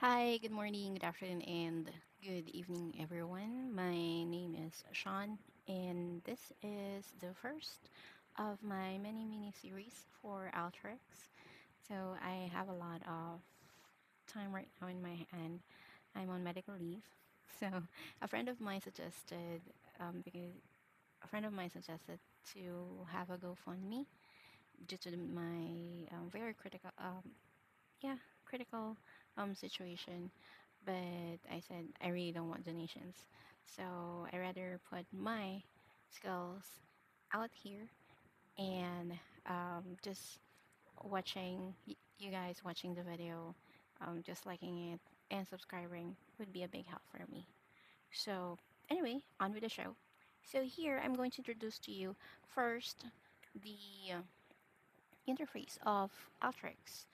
Hi, good morning, good afternoon, and good evening, everyone. My name is Sean, and this is the first of my many mini series for Alteryx. So I have a lot of time right now in my hand. I'm on medical leave, so a friend of mine suggested because a friend of mine suggested to have a GoFundMe due to my very yeah, critical situation. But I said I really don't want donations. So I rather put my skills out here and just you guys watching the video, just liking it and subscribing would be a big help for me. So anyway, on with the show. So here I'm going to introduce to you first the interface of Alteryx.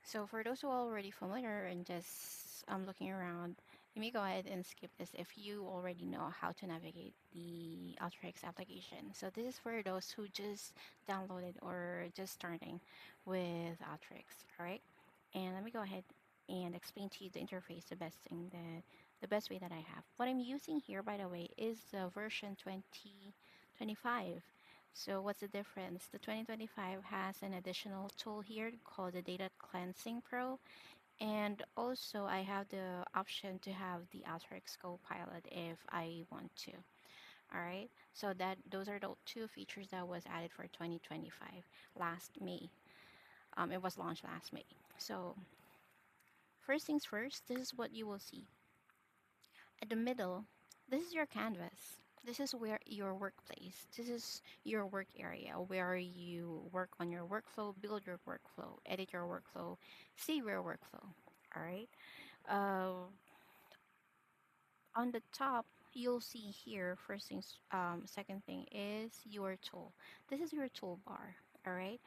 So for those who are already familiar and just looking around, you may go ahead and skip this if you already know how to navigate the Alteryx application. So this is for those who just downloaded or just starting with Alteryx, all right? And let me go ahead and explain to you the interface, the best way that I have. What I'm using here, by the way, is the version 2025. So what's the difference? The 2025 has an additional tool here called the Data Cleansing Pro, and also I have the option to have the Alteryx Copilot if I want to. All right, so that those are the two features that was added for 2025 last May. It was launched last May. So first things first, this is what you will see. At the middle, this is your canvas. This is where your workplace. This is your work area where you work on your workflow, build your workflow, edit your workflow, see your workflow. All right. Uh, on the top, you'll see here. First things, second thing is your tool. This is your toolbar. All right.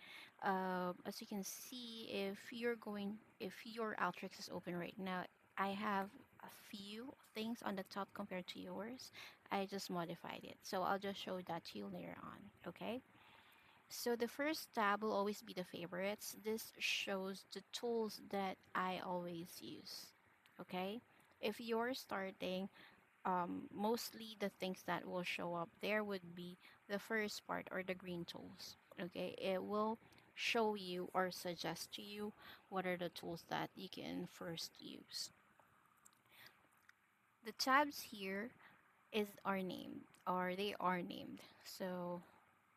As you can see, if your Alteryx is open right now, I have a few things on the top compared to yours. I just modified it, so I'll just show that to you later on. Okay. So the first tab will always be the favorites. This shows the tools that I always use. Okay. If you're starting, mostly the things that will show up there would be the first part or the green tools. Okay, it will show you or suggest to you what are the tools that you can first use. The tabs here is are named or they are named. So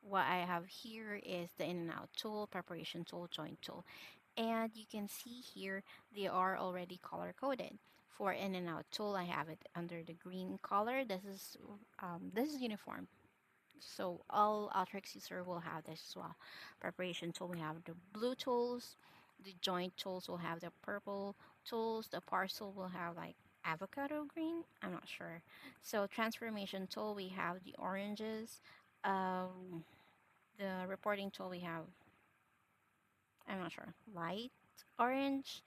what I have here is the in and out tool, preparation tool, join tool. And you can see here they are already color coded. For in and out tool, I have it under the green color. This is uniform. So all Alteryx user will have this as well. Preparation tool, we have the blue tools. The joint tools will have the purple tools. The parcel will have like avocado green. I'm not sure. So transformation tool, we have the oranges. The reporting tool, we have, I'm not sure, light orange.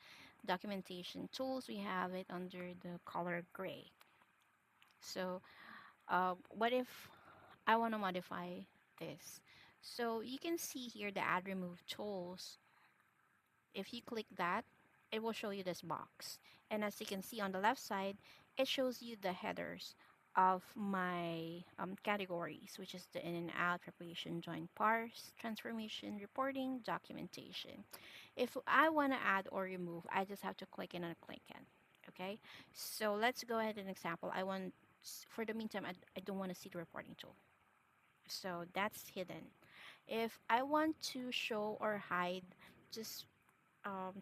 Documentation tools, we have it under the color gray. So what if I want to modify this? So you can see here the add remove tools. If you click that, it will show you this box. And as you can see on the left side, it shows you the headers of my categories, which is the in and out, preparation, join, parse, transformation, reporting, documentation. If I want to add or remove, I just have to click in and click in. Okay, so let's go ahead and example. For the meantime, I don't want to see the reporting tool. So that's hidden. If I want to show or hide just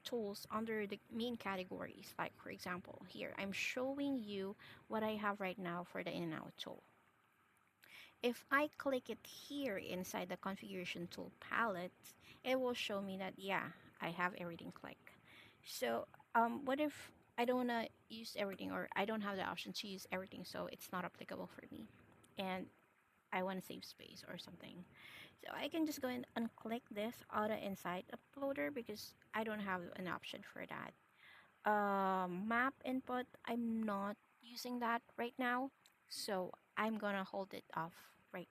tools under the main categories, like for example, here I'm showing you what I have right now for the in and out tool. If I click it here inside the configuration tool palette, it will show me that yeah, I have everything clicked. So what if I don't want to use everything or I don't have the option to use everything, so it's not applicable for me and I want to save space or something. So I can just go in and click this auto insight uploader because I don't have an option for that. Map input, I'm not using that right now, so I'm gonna hold it off right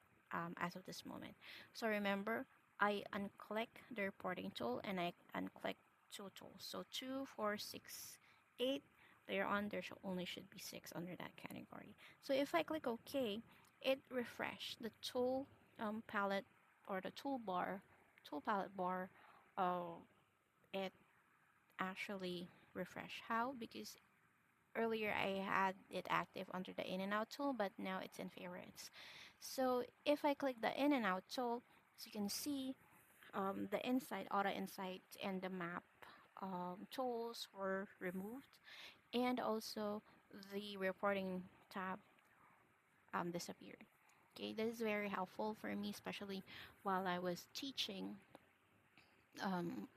as of this moment. So remember, I unclick the reporting tool and I unclick two tools. So 2, 4, 6, 8. Later on, there only should be 6 under that category. So if I click OK, it refresh the tool palette or the tool palette bar. Uh, it actually refresh. How? Because earlier I had it active under the in and out tool, but now it's in favorites. So if I click the in and out tool, as you can see, the inside, auto insight, and the map tools were removed, and also the reporting tab disappeared. Okay, this is very helpful for me, especially while I was teaching. Um,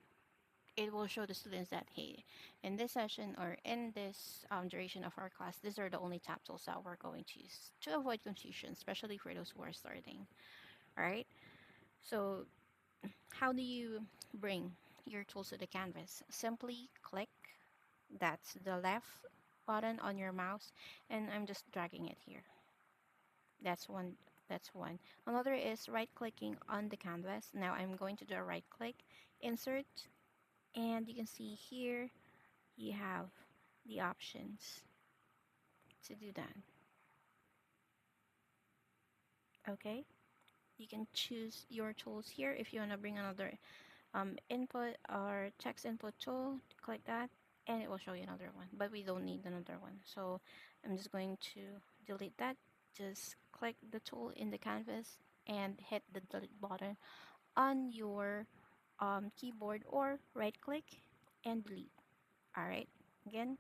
it will show the students that, hey, in this session or in this duration of our class, these are the only tab tools that we're going to use to avoid confusion, especially for those who are starting. All right. So how do you bring your tools to the canvas? Simply click, that's the left button on your mouse, and I'm just dragging it here. That's one. That's one. Another is right clicking on the canvas. Now I'm going to do a right click, insert, and you can see here you have the options to do that. Okay, you can choose your tools here. If you want to bring another input or text input tool, click that and it will show you another one, but we don't need another one, so I'm just going to delete that. Just click the tool in the canvas and hit the delete button on your keyboard, or right click and delete. All right, again,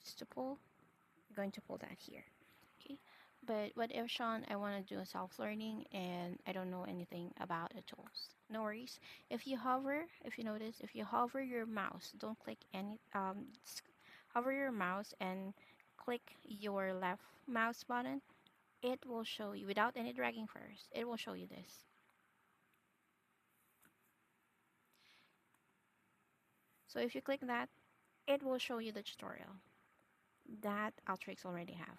just to pull, I'm going to pull that here. Okay, but what if, Sean, I want to do a self-learning and I don't know anything about the tools? No worries. If you hover, if you notice, if you hover your mouse, don't click any, hover your mouse and click your left mouse button, it will show you, without any dragging first, it will show you this. So if you click that, it will show you the tutorial that Alteryx already have.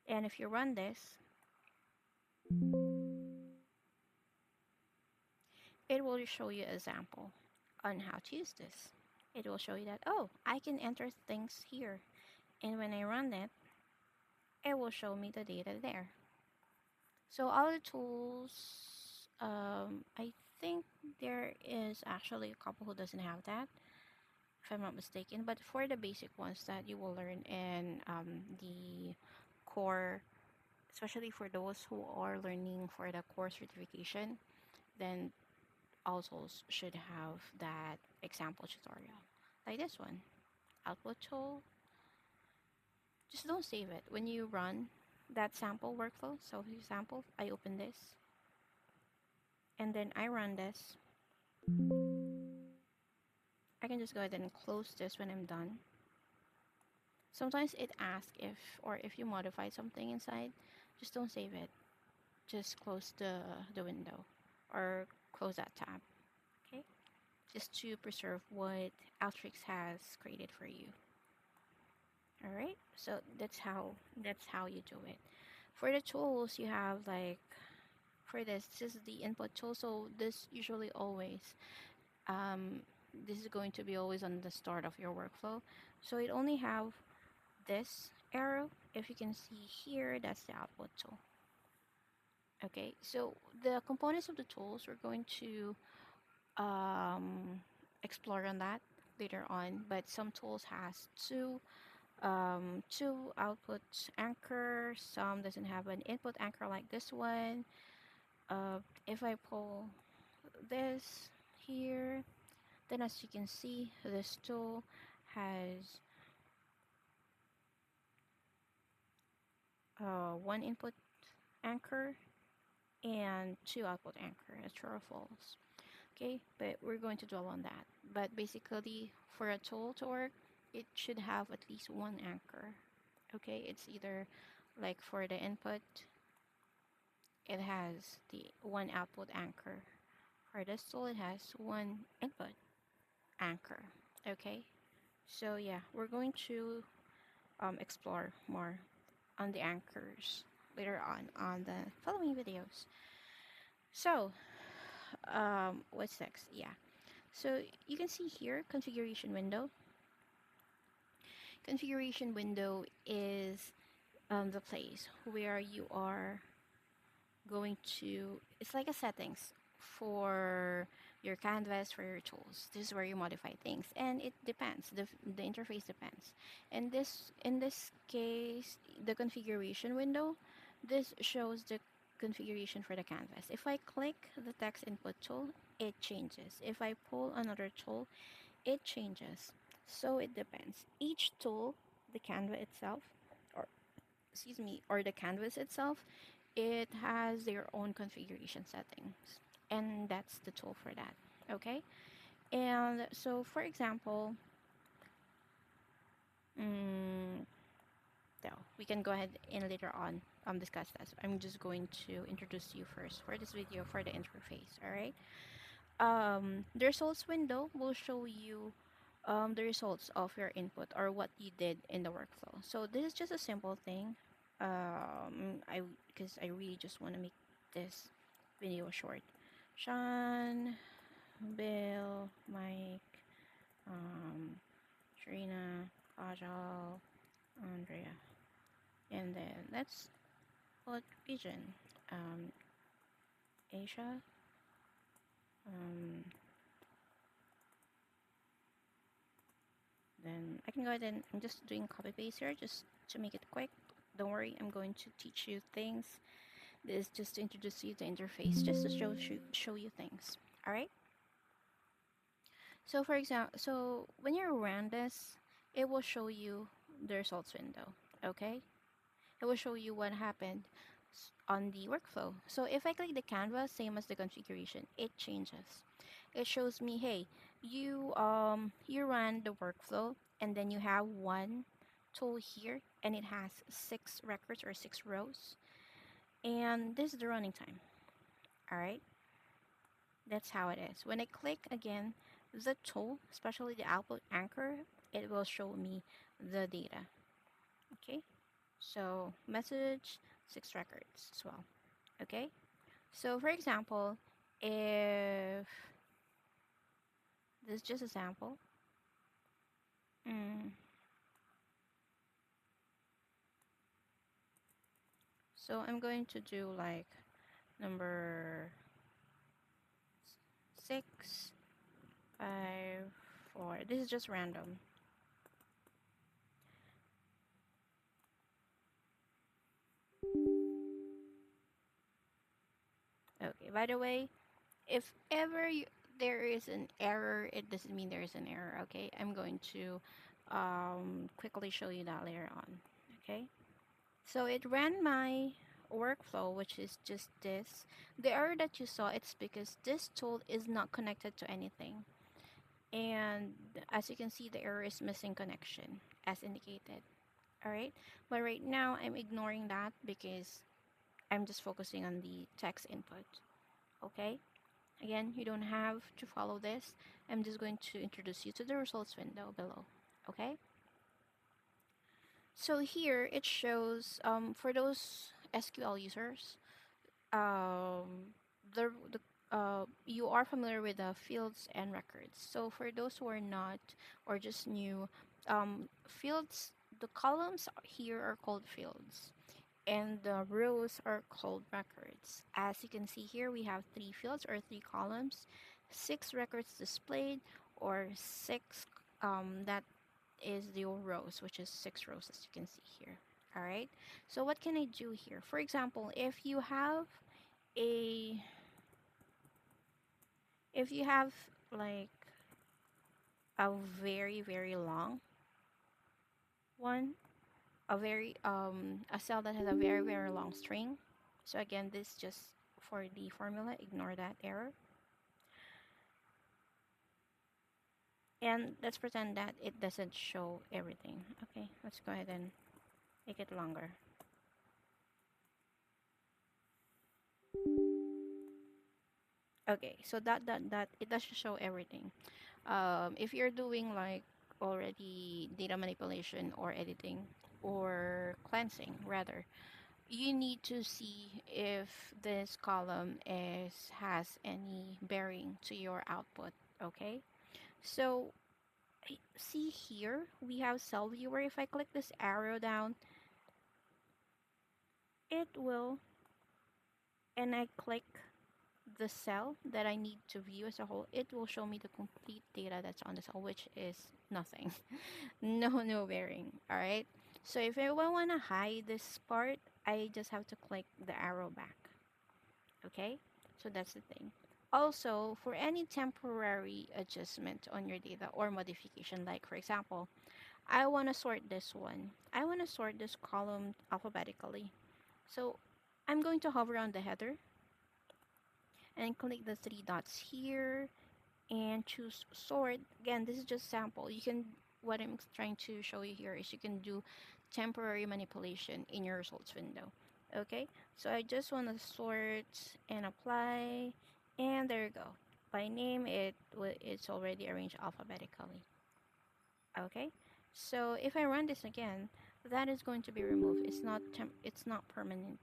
And if you run this, it will show you an example on how to use this. It will show you that, oh, I can enter things here. And when I run it, it will show me the data there. So all the tools, I think there is actually a couple who doesn't have that, if I'm not mistaken. But for the basic ones that you will learn in the core, especially for those who are learning for the core certification, then all tools should have that example tutorial. Like this one, output tool. Just don't save it. When you run that sample workflow, so for example, I open this and then I run this. I can just go ahead and close this when I'm done. Sometimes it asks if, or if you modify something inside, just don't save it. Just close the window or close that tab. Okay? Just to preserve what Alteryx has created for you. All right, so that's how you do it. For the tools, you have like, for this is the input tool, so this usually always um, this is going to be always on the start of your workflow. So it only have this arrow. If you can see here, that's the output tool. Okay, so the components of the tools, we're going to explore on that later on, but some tools has two output anchor, some doesn't have an input anchor like this one. If I pull this here, then as you can see, this tool has one input anchor and two output anchor as true or false. Okay, but we're going to dwell on that. But basically, for a tool to work, it should have at least one anchor. Okay, it's either like for the input, it has the one output anchor. For this tool, it has one input anchor. Okay, so yeah, we're going to explore more on the anchors later on the following videos. So, what's next? Yeah, So you can see here configuration window. Configuration window is the place where you are going to, it's like a settings for your canvas, for your tools. This is where you modify things, and it depends, the interface depends. And this, in this case, the configuration window, this shows the configuration for the canvas. If I click the text input tool, it changes. If I pull another tool, it changes. So it depends. Each tool, the canvas itself, or excuse me, or the canvas itself, it has their own configuration settings, and that's the tool for that. Okay, and so for example, mm, so we can go ahead and later on discuss this. I'm just going to introduce you first for this video for the interface. All right. The results window will show you the results of your input or what you did in the workflow. So this is just a simple thing. I because I really just want to make this video short. Sean, Bill, Mike, um, Sharina, Kajal, Andrea, and then let's put region. Um, Asia. Um, Then I can go ahead and I'm just doing copy paste here just to make it quick. Don't worry, I'm going to teach you things. This is just to introduce you to interface, just to show you things. All right. So for example, so when you run this, it will show you the results window. Okay. It will show you what happened on the workflow. So if I click the canvas, same as the configuration, it changes. It shows me, hey, you run the workflow, and then you have one tool here, and it has 6 records or 6 rows, and this is the running time. All right, that's how it is. When I click again the tool, especially the output anchor, it will show me the data. Okay, so message, 6 records as well. Okay, so for example, if this is just a sample, mm, so I'm going to do like number 654. This is just random. Okay, by the way, if ever there is an error, it doesn't mean there is an error. Okay, I'm going to quickly show you that later on. Okay, so it ran my workflow, which is just this. The error that you saw, it's because this tool is not connected to anything. And as you can see, the error is missing connection as indicated. All right, but right now I'm ignoring that because I'm just focusing on the text input. Okay, again, you don't have to follow this. I'm just going to introduce you to the results window below. Okay, so here it shows for those SQL users, um, the you are familiar with the fields and records. So for those who are not or just new, fields, the columns here are called fields, and the rows are called records. As you can see here, we have 3 fields or 3 columns, 6 records displayed, or 6 that is the rows, which is 6 rows as you can see here. All right. So what can I do here? For example, a if you have like a very long one, a cell that has a very long string. So again, this just for the formula, ignore that error. And let's pretend that it doesn't show everything. Okay, let's go ahead and make it longer. Okay, so that it doesn't show everything. If you're doing like already data manipulation or editing or cleansing rather, you need to see if this column is has any bearing to your output. Okay, so see here we have cell viewer. If I click this arrow down, it will, and I click the cell that I need to view as a whole, it will show me the complete data that's on the cell, which is nothing. No bearing. All right. So if I want to hide this part, I just have to click the arrow back. Okay. So that's the thing. Also, for any temporary adjustment on your data or modification, like for example, I want to sort this one. I want to sort this column alphabetically. So I'm going to hover on the header and click the three dots here and choose sort. Again, this is just sample. You can, what I'm trying to show you here is you can do temporary manipulation in your results window. Okay, so I just want to sort and apply, and there you go. By name, it's already arranged alphabetically. Okay, so if I run this again, that is going to be removed. It's not permanent.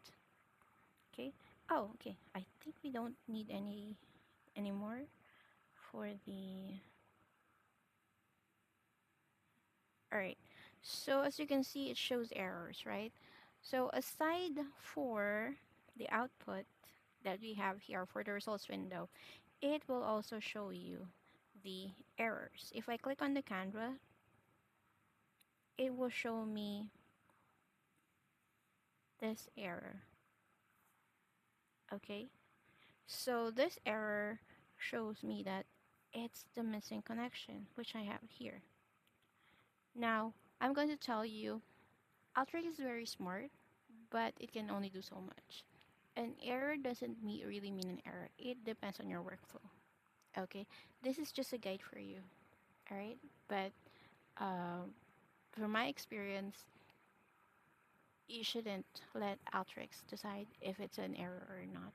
Okay. Oh, okay. I think we don't need any anymore for the. All right. So as you can see, it shows errors, right? So aside for the output that we have here for the results window, it will also show you the errors. If I click on the Canva, it will show me this error. Okay. So this error shows me that it's the missing connection, which I have here. Now, I'm going to tell you, Alteryx is very smart, but it can only do so much. An error doesn't really mean an error. It depends on your workflow. Okay, this is just a guide for you. All right, but from my experience, you shouldn't let Alteryx decide if it's an error or not.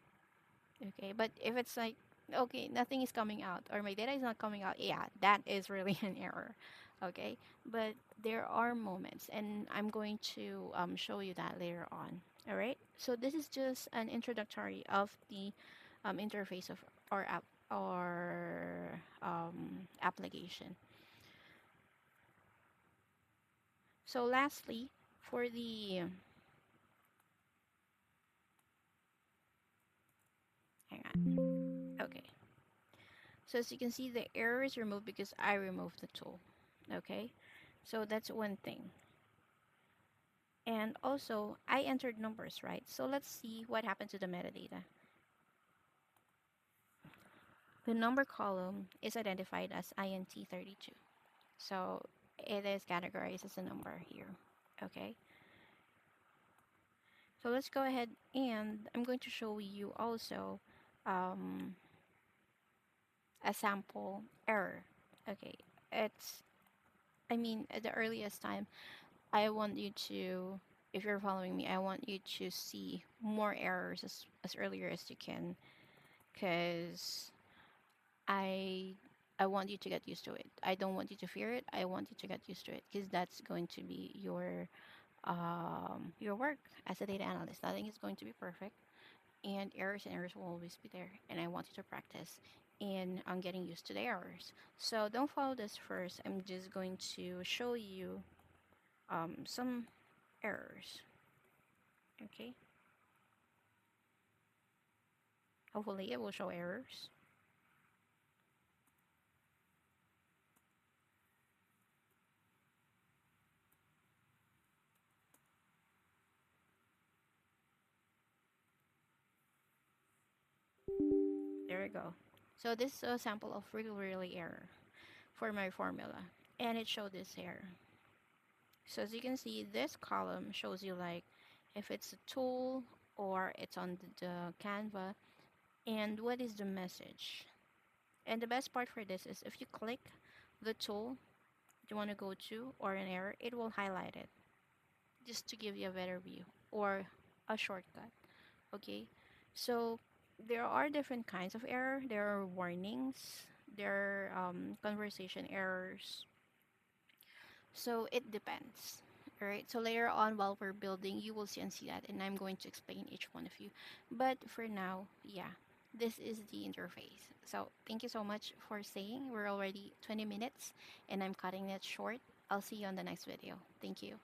Okay, but if it's like, okay, nothing is coming out or my data is not coming out, yeah, that is really an error. Okay, but there are moments, and I'm going to show you that later on. All right, so this is just an introductory of the interface of our app or application. So lastly, for the hang on. Okay, so as you can see, the error is removed because I removed the tool. Okay, so that's one thing. And also, I entered numbers, right? So let's see what happened to the metadata. The number column is identified as INT32. So it is categorized as a number here. Okay. So let's go ahead, and I'm going to show you also um, a sample error. Okay. It's, I mean, at the earliest time, I want you to, if you're following me, I want you to see more errors as earlier as you can, because I I want you to get used to it. I don't want you to fear it. I want you to get used to it, because that's going to be your work as a data analyst. Nothing is going to be perfect, and errors will always be there. And I want you to practice in on getting used to the errors. So don't follow this first. I'm just going to show you some errors. Okay. Hopefully it will show errors. There we go. So this is a sample of really error for my formula, and it showed this error. So as you can see, this column shows you like if it's a tool or it's on the Canva, and what is the message. And the best part for this is if you click the tool you want to go to or an error, it will highlight it just to give you a better view or a shortcut. Okay, so there are different kinds of error. There are warnings, there are conversation errors. So it depends. All right. So later on, while we're building, you will see and see that, and I'm going to explain each one of you. But for now, yeah. this is the interface. So thank you so much for staying. We're already 20 minutes and I'm cutting it short. I'll see you on the next video. Thank you.